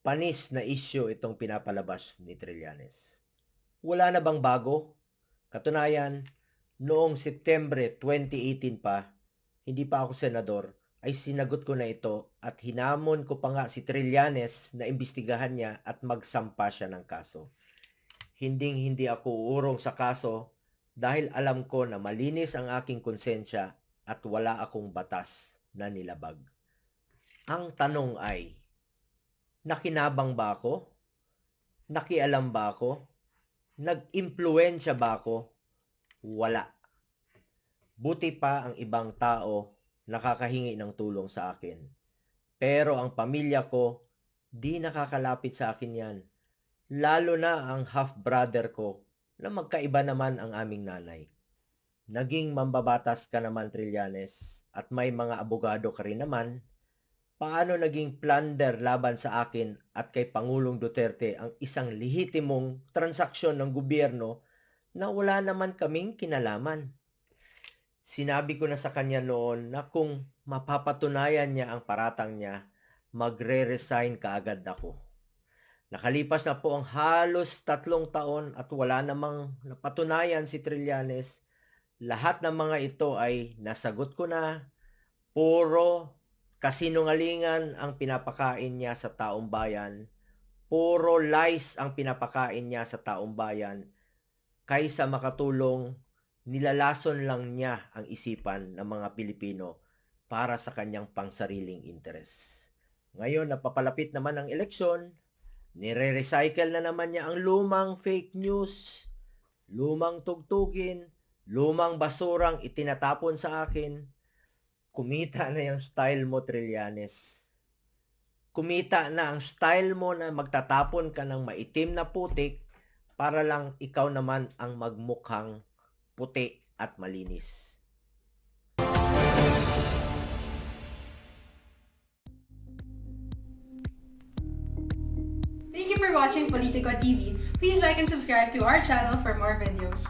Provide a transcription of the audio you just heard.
Panis na issue itong pinapalabas ni Trillanes. Wala na bang bago? Katunayan, noong Setyembre 2018 pa, hindi pa ako senador, ay sinagot ko na ito at hinamon ko pa nga si Trillanes na imbestigahan niya at magsampa siya ng kaso. Hindi ako uurong sa kaso dahil alam ko na malinis ang aking konsensya at wala akong batas na nilabag. Ang tanong ay, nakinabang ba ako? Nakialam ba ako? Nag-impluwensya ba ako? Wala. Buti pa ang ibang tao nakakahingi ng tulong sa akin. Pero ang pamilya ko, di nakakalapit sa akin yan. Lalo na ang half-brother ko na magkaiba naman ang aming nanay. Naging mambabatas ka naman, Trillanes, at may mga abogado ka rin naman. Paano naging plunder laban sa akin at kay Pangulong Duterte ang isang lehitimong transaksyon ng gobyerno na wala naman kaming kinalaman? Sinabi ko na sa kanya noon na kung mapapatunayan niya ang paratang niya, magre-resign kaagad ako. Nakalipas na po ang halos 3 taon at wala namang napatunayan si Trillanes. Lahat ng mga ito ay nasagot ko na. Puro kasinungalingan ang pinapakain niya sa taong bayan. Puro lies ang pinapakain niya sa taong bayan. Kaysa makatulong, nilalason lang niya ang isipan ng mga Pilipino para sa kanyang pangsariling interes. Ngayon, napapalapit naman ang eleksyon, nire-recycle na naman niya ang lumang fake news, lumang tugtugin, lumang basurang itinatapon sa akin. Kumita na yung style mo, Trillanes. Kumita na ang style mo na magtatapon ka ng maitim na putik para lang ikaw naman ang magmukhang puti at malinis. Thank you for watching Politico TV. Please like and subscribe to our channel for more videos.